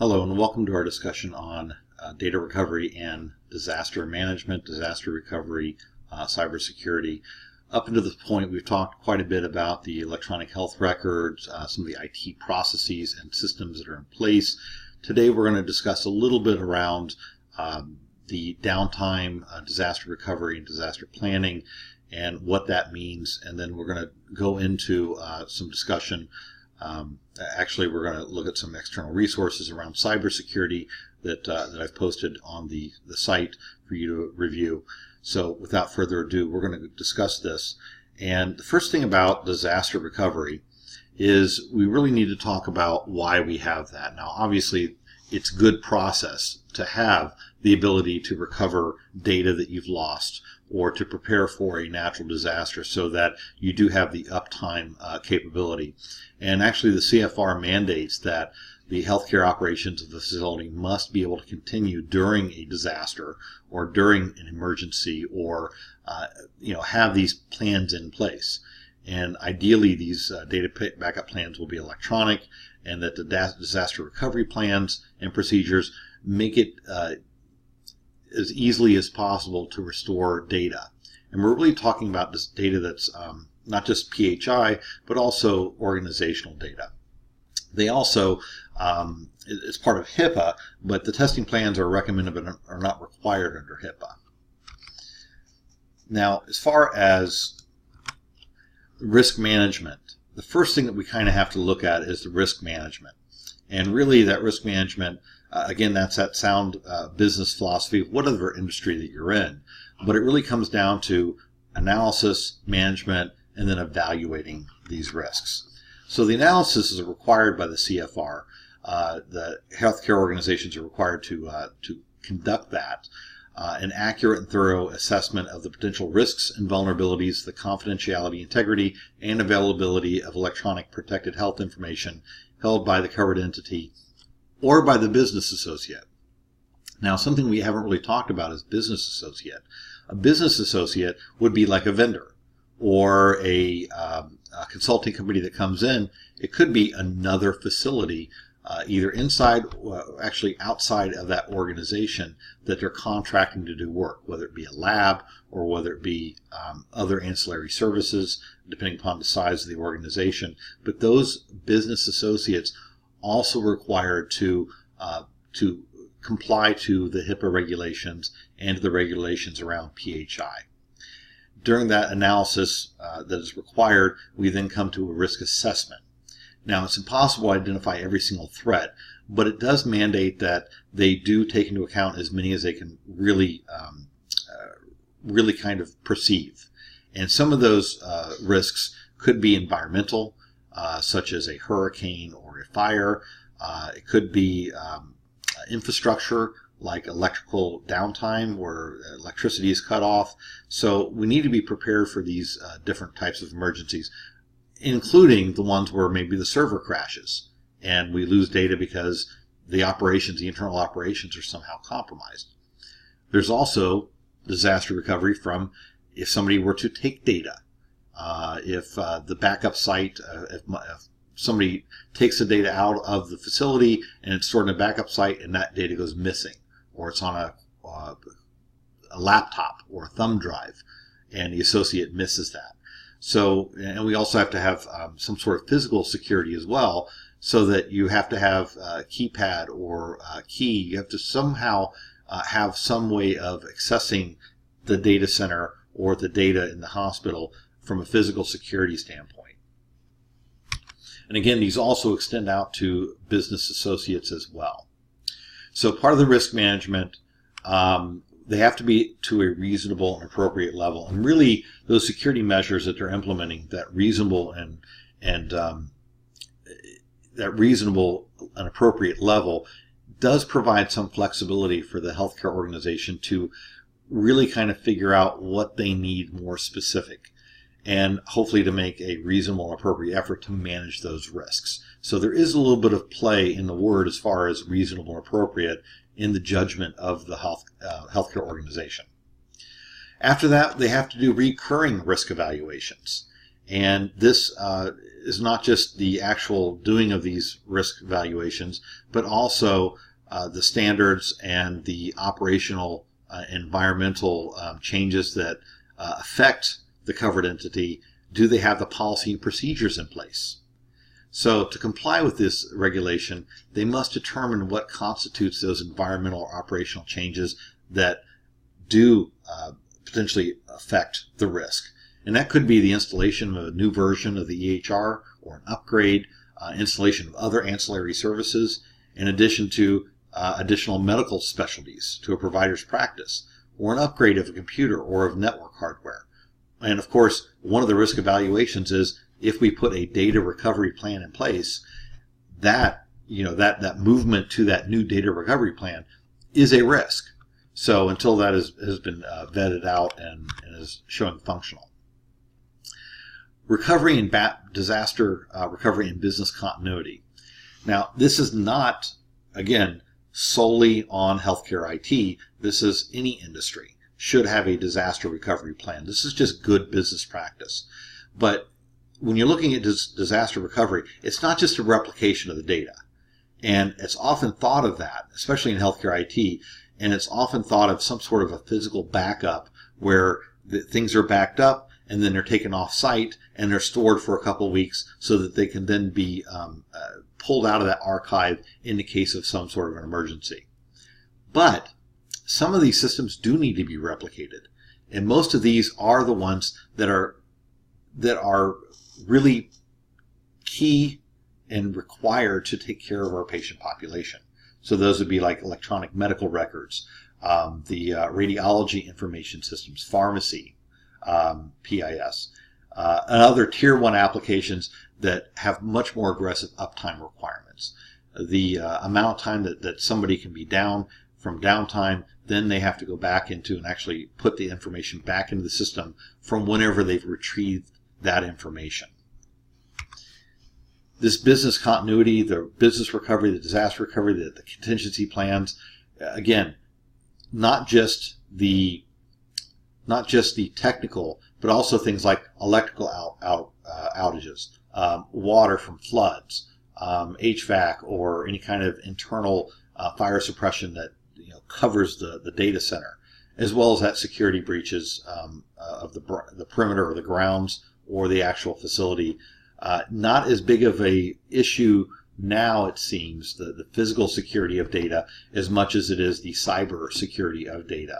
Hello and welcome to our discussion on data recovery and disaster management, disaster recovery, cybersecurity. Up until this point, we've talked quite a bit about the electronic health records, some of the IT processes and systems that are in place. Today we're going to discuss a little bit around the downtime, disaster recovery and disaster planning and what that means, and then we're going to go into some discussion. Actually, we're going to look at some external resources around cybersecurity that I've posted on the site for you to review. So without further ado, we're going to discuss this. And the first thing about disaster recovery is we really need to talk about why we have that. Now, obviously, it's good process to have the ability to recover data that you've lost or to prepare for a natural disaster so that you do have the uptime capability. And actually the CFR mandates that the healthcare operations of the facility must be able to continue during a disaster or during an emergency or have these plans in place. And ideally these data backup plans will be electronic, and that the disaster recovery plans and procedures make it as easily as possible to restore data. And we're really talking about this data that's not just PHI, but also organizational data. They also, it's part of HIPAA, but the testing plans are recommended but are not required under HIPAA. Now, as far as risk management, the first thing that we kind of have to look at is the risk management. And really that risk management, again, that's that sound business philosophy, whatever industry that you're in. But it really comes down to analysis, management, and then evaluating these risks. So the analysis is required by the CFR. The healthcare organizations are required to conduct that. An accurate and thorough assessment of the potential risks and vulnerabilities, the confidentiality, integrity, and availability of electronic protected health information held by the covered entity or by the business associate. Now, something we haven't really talked about is business associate. A business associate would be like a vendor or a consulting company that comes in. It could be another facility, either inside or actually outside of that organization that they're contracting to do work, whether it be a lab or whether it be other ancillary services, depending upon the size of the organization. But those business associates also required to comply to the HIPAA regulations and the regulations around PHI. During that analysis that is required, we then come to a risk assessment. Now, it's impossible to identify every single threat, but it does mandate that they do take into account as many as they can really kind of perceive. And some of those risks could be environmental, such as a hurricane or a fire. It could be infrastructure, like electrical downtime where electricity is cut off. So we need to be prepared for these different types of emergencies, including the ones where maybe the server crashes and we lose data because the internal operations are somehow compromised. There's also disaster recovery from if somebody were to take data. If the backup site, if somebody takes the data out of the facility and it's stored in a backup site and that data goes missing, or it's on a laptop or a thumb drive and the associate misses that. So, and we also have to have some sort of physical security as well, so that you have to have a keypad or a key. You have to somehow have some way of accessing the data center or the data in the hospital from a physical security standpoint. And again, these also extend out to business associates as well. So part of the risk management, they have to be to a reasonable and appropriate level. And really, those security measures that they're implementing, that reasonable and appropriate level, does provide some flexibility for the healthcare organization to really kind of figure out what they need more specific, and hopefully to make a reasonable and appropriate effort to manage those risks. So there is a little bit of play in the word as far as reasonable and appropriate in the judgment of the healthcare organization. After that, they have to do recurring risk evaluations. And this is not just the actual doing of these risk evaluations, but also the standards and the operational environmental changes that affect the covered entity. Do they have the policy and procedures in place? So to comply with this regulation, they must determine what constitutes those environmental or operational changes that do potentially affect the risk. And that could be the installation of a new version of the EHR or an upgrade, installation of other ancillary services, in addition to additional medical specialties to a provider's practice, or an upgrade of a computer or of network hardware. And of course, one of the risk evaluations is if we put a data recovery plan in place, that movement to that new data recovery plan is a risk. So until that has been vetted out and is showing functional. Recovery and disaster recovery and business continuity. Now, this is not, again, solely on healthcare IT. This is any industry should have a disaster recovery plan. This is just good business practice. But when you're looking at disaster recovery, it's not just a replication of the data. And it's often thought of that, especially in healthcare IT, and it's often thought of some sort of a physical backup where things are backed up and then they're taken off site and they're stored for a couple of weeks so that they can then be pulled out of that archive in the case of some sort of an emergency. But some of these systems do need to be replicated, and most of these are the ones that are really key and required to take care of our patient population. So those would be like electronic medical records, the radiology information systems, pharmacy, PIS, and other tier 1 applications that have much more aggressive uptime requirements. The amount of time that somebody can be down from downtime, then they have to go back into and actually put the information back into the system from whenever they've retrieved that information. This business continuity, the business recovery, the disaster recovery, the contingency plans, again, not just the technical, but also things like electrical outages, water from floods, HVAC, or any kind of internal fire suppression that covers the data center, as well as that security breaches of the perimeter or the grounds or the actual facility. Not as big of a issue now, it seems, the physical security of data, as much as it is the cyber security of data.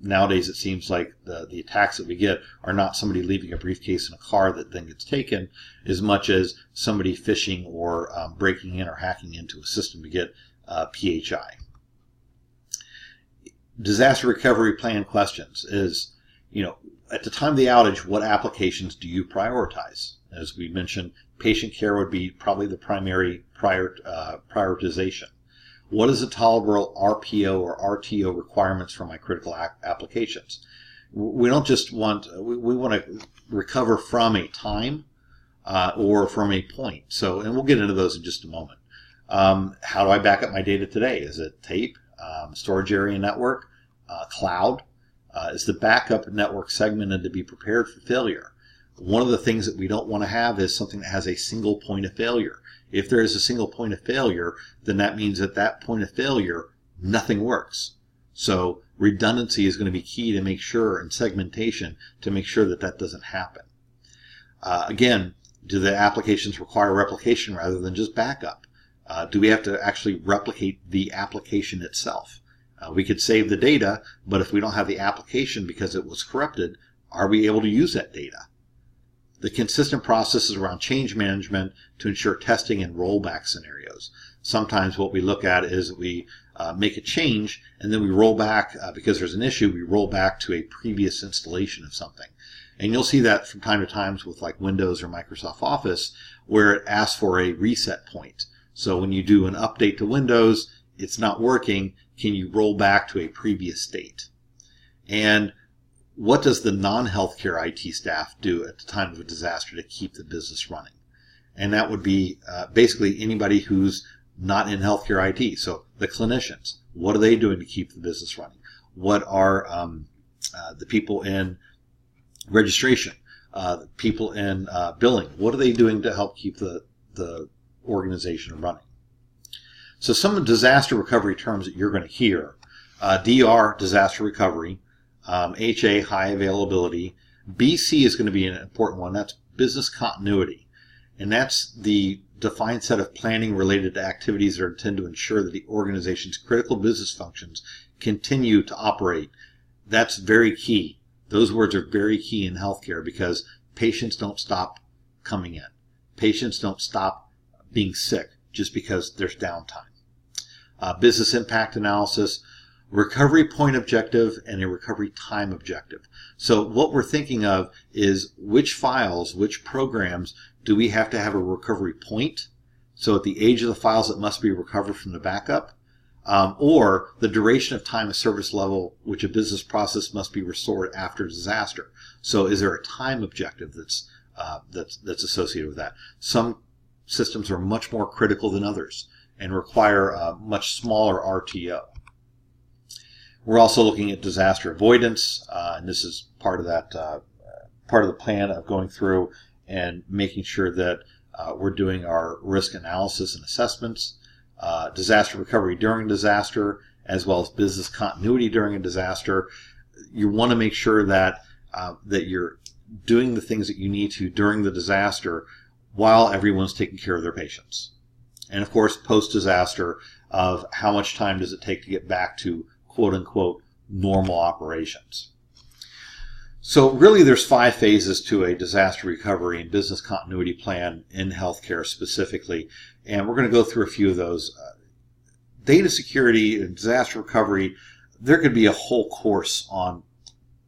Nowadays, it seems like the attacks that we get are not somebody leaving a briefcase in a car that then gets taken, as much as somebody phishing or breaking in or hacking into a system to get PHI. Disaster recovery plan questions is, at the time of the outage, what applications do you prioritize? As we mentioned, patient care would be probably the primary prioritization. What is the tolerable RPO or RTO requirements for my critical applications? We don't just want, we want to recover from a time or from a point. So, and we'll get into those in just a moment. How do I back up my data today? Is it tape, storage area network, cloud? Is the backup network segmented to be prepared for failure? One of the things that we don't want to have is something that has a single point of failure. If there is a single point of failure, then that means at that point of failure, nothing works. So redundancy is going to be key to make sure, and segmentation to make sure that that doesn't happen. Again, do the applications require replication rather than just backup? Do we have to actually replicate the application itself? We could save the data, but if we don't have the application because it was corrupted, are we able to use that data? The consistent processes around change management to ensure testing and rollback scenarios. Sometimes what we look at is we make a change and then we roll back because there's an issue, we roll back to a previous installation of something. And you'll see that from time to time with like Windows or Microsoft Office, where it asks for a reset point. So when you do an update to Windows, it's not working, can you roll back to a previous state? And what does the non-healthcare IT staff do at the time of a disaster to keep the business running? And that would be basically anybody who's not in healthcare IT. So the clinicians, what are they doing to keep the business running? What are the people in registration? people in billing. What are they doing to help keep the organization running? So some of the disaster recovery terms that you're going to hear: DR, disaster recovery; HA, high availability; BC is going to be an important one. That's business continuity, and that's the defined set of planning related to activities that are intended to ensure that the organization's critical business functions continue to operate. That's very key. Those words are very key in healthcare because patients don't stop coming in. Patients don't stop being sick just because there's downtime. Business impact analysis, recovery point objective, and a recovery time objective. So what we're thinking of is which files, which programs do we have to have a recovery point? So at the age of the files it must be recovered from the backup, or the duration of time of service level which a business process must be restored after disaster. So is there a time objective that's associated with that? Some systems are much more critical than others and require a much smaller RTO. We're also looking at disaster avoidance, and this is part of that part of the plan of going through and making sure that we're doing our risk analysis and assessments, disaster recovery during disaster, as well as business continuity during a disaster. You want to make sure that that you're doing the things that you need to during the disaster while everyone's taking care of their patients. And of course, post-disaster, of how much time does it take to get back to quote-unquote normal operations. So really there's 5 phases to a disaster recovery and business continuity plan in healthcare specifically, and we're going to go through a few of those. Data security and disaster recovery, there could be a whole course on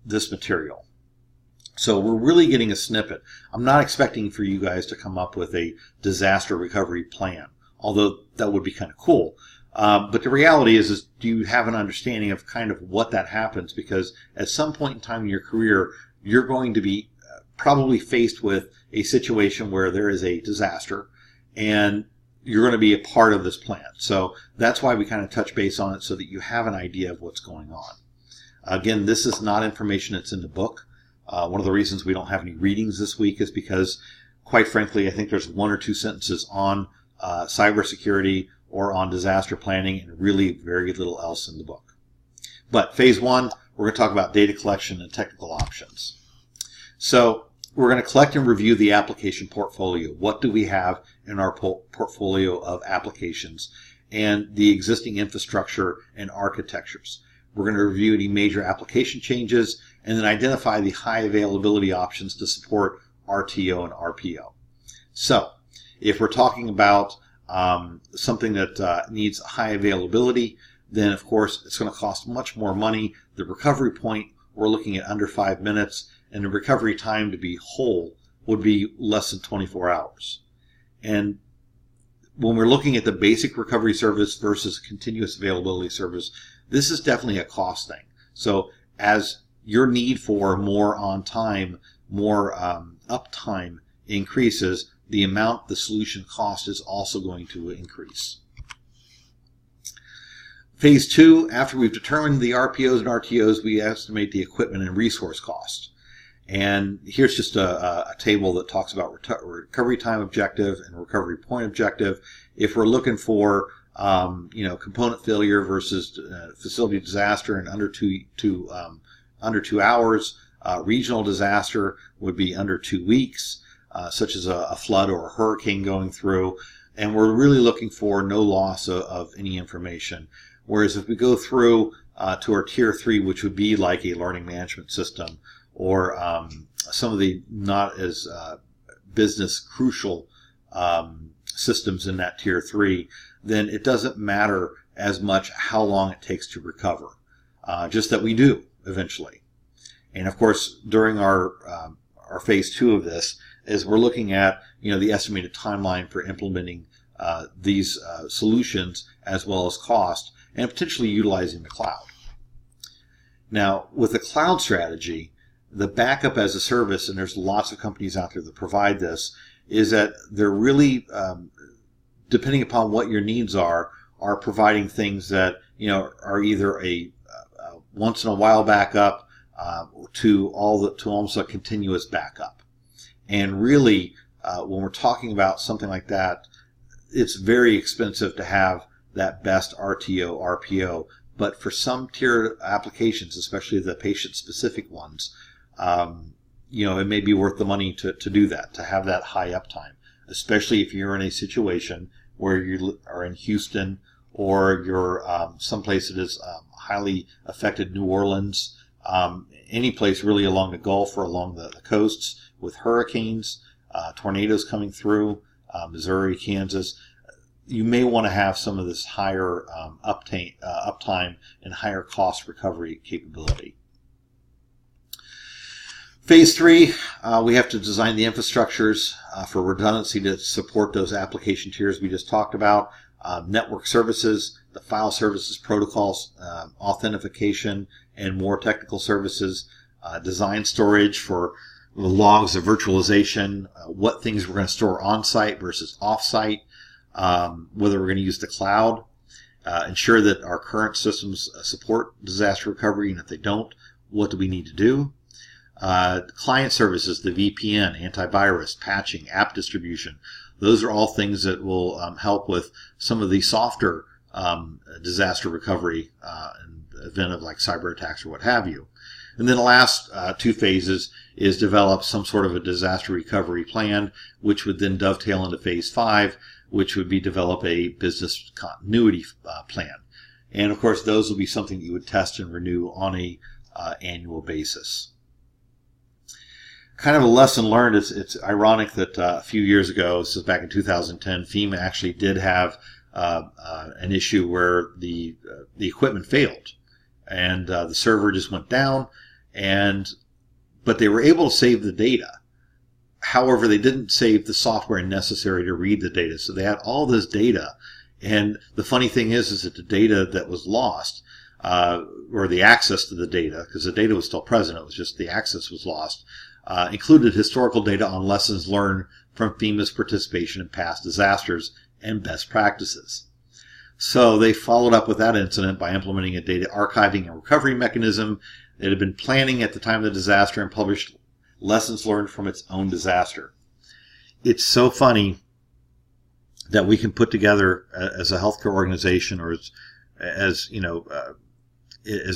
this material. So we're really getting a snippet. I'm not expecting for you guys to come up with a disaster recovery plan, although that would be kind of cool. But the reality is do you have an understanding of kind of what that happens? Because at some point in time in your career, you're going to be probably faced with a situation where there is a disaster, and you're going to be a part of this plan. So that's why we kind of touch base on it so that you have an idea of what's going on. Again, this is not information that's in the book. One of the reasons we don't have any readings this week is because, quite frankly, I think there's 1 or 2 sentences on cybersecurity or on disaster planning, and really very little else in the book. But phase 1, we're going to talk about data collection and technical options. So we're going to collect and review the application portfolio. What do we have in our portfolio of applications and the existing infrastructure and architectures? We're going to review any major application changes and then identify the high availability options to support RTO and RPO. So if we're talking about something that needs high availability, then of course it's going to cost much more money. The recovery point, we're looking at under 5 minutes, and the recovery time to be whole would be less than 24 hours. And when we're looking at the basic recovery service versus continuous availability service, this is definitely a cost thing. So as your need for more on time, more uptime increases, the amount the solution cost is also going to increase. Phase 2, after we've determined the RPOs and RTOs, we estimate the equipment and resource cost. And here's just a table that talks about recovery time objective and recovery point objective. If we're looking for component failure versus facility disaster in under two hours, regional disaster would be under 2 weeks. Such as a flood or a hurricane going through, and we're really looking for no loss of any information. Whereas if we go through to our tier 3, which would be like a learning management system or some of the not as business crucial systems in that tier 3, then it doesn't matter as much how long it takes to recover, just that we do eventually. And of course, during our phase 2 of this, is we're looking at the estimated timeline for implementing these solutions, as well as cost, and potentially utilizing the cloud. Now, with the cloud strategy, the backup as a service, and there's lots of companies out there that provide this, is that they're really, depending upon what your needs are providing things that are either a once in a while backup to almost a continuous backup. And really, when we're talking about something like that, it's very expensive to have that best RTO, RPO. But for some tiered applications, especially the patient-specific ones, it may be worth the money to do that, to have that high uptime, especially if you're in a situation where you are in Houston or you're someplace that is highly affected, New Orleans, any place really along the Gulf or along the coasts with hurricanes, tornadoes coming through, Missouri, Kansas. You may want to have some of this higher uptime and higher cost recovery capability. Phase 3, we have to design the infrastructures for redundancy to support those application tiers we just talked about. Network services, the file services protocols, authentication, and more technical services. Design storage for the logs of virtualization, what things we're going to store on-site versus off-site, whether we're going to use the cloud, ensure that our current systems support disaster recovery, and if they don't, what do we need to do? Client services, the VPN, antivirus, patching, app distribution. Those are all things that will help with some of the softer disaster recovery in the event of like cyber attacks or what have you. And then the last 2 phases is develop some sort of a disaster recovery plan, which would then dovetail into phase 5, which would be develop a business continuity plan. And of course, those will be something that you would test and renew on a annual basis. Kind of a lesson learned, it's ironic that a few years ago, this is back in 2010, FEMA actually did have an issue where the equipment failed and the server just went down, but they were able to save the data. However, they didn't save the software necessary to read the data. So they had all this data, and the funny thing is that the data that was lost, or the access to the data, because the data was still present, it was just the access was lost, included historical data on lessons learned from FEMA's participation in past disasters and best practices. So they followed up with that incident by implementing a data archiving and recovery mechanism that had been planning at the time of the disaster and published lessons learned from its own disaster. It's so funny that we can put together as a healthcare organization, or as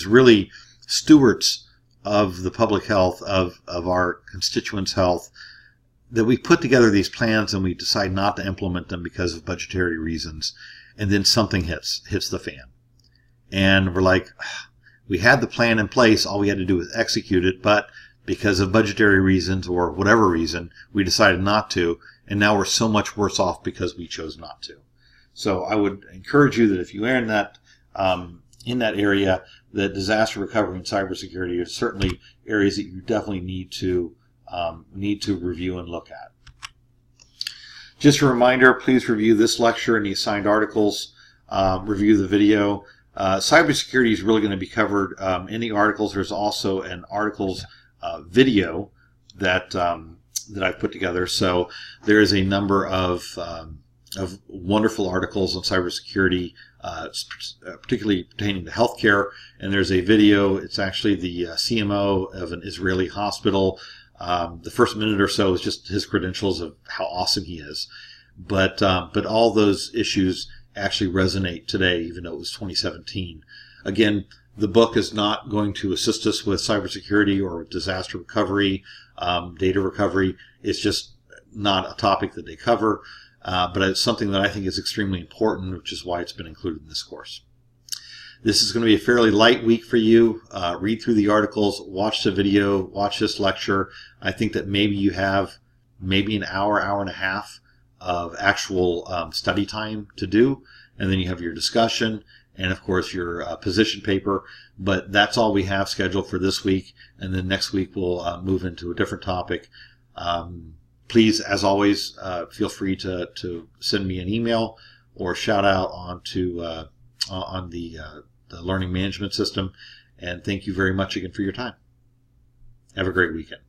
really stewards of the public health of our constituents' health, that we put together these plans and we decide not to implement them because of budgetary reasons, and then something hits the fan, and we're like, we had the plan in place, all we had to do was execute it, but because of budgetary reasons or whatever reason, we decided not to, and now we're so much worse off because we chose not to. So I would encourage you that if you are in that area, that disaster recovery and cybersecurity are certainly areas that you definitely need to review and look at. Just a reminder, please review this lecture and the assigned articles, review the video. Cybersecurity is really going to be covered in the articles. There's also an articles video that I've put together. So there is a number of wonderful articles on cybersecurity, particularly pertaining to healthcare. And there's a video. It's actually the CMO of an Israeli hospital. The first minute or so is just his credentials of how awesome he is. But all those issues actually resonate today, even though it was 2017. Again, the book is not going to assist us with cybersecurity or disaster recovery, data recovery. It's just not a topic that they cover, but it's something that I think is extremely important, which is why it's been included in this course. This is going to be a fairly light week for you. Read through the articles, watch the video, watch this lecture. I think that maybe you have an hour, hour and a half of actual study time to do, and then you have your discussion and of course your position paper. But that's all we have scheduled for this week, and then next week we'll move into a different topic. Please, as always, feel free to send me an email or shout out on the learning management system. And thank you very much again for your time. Have a great weekend.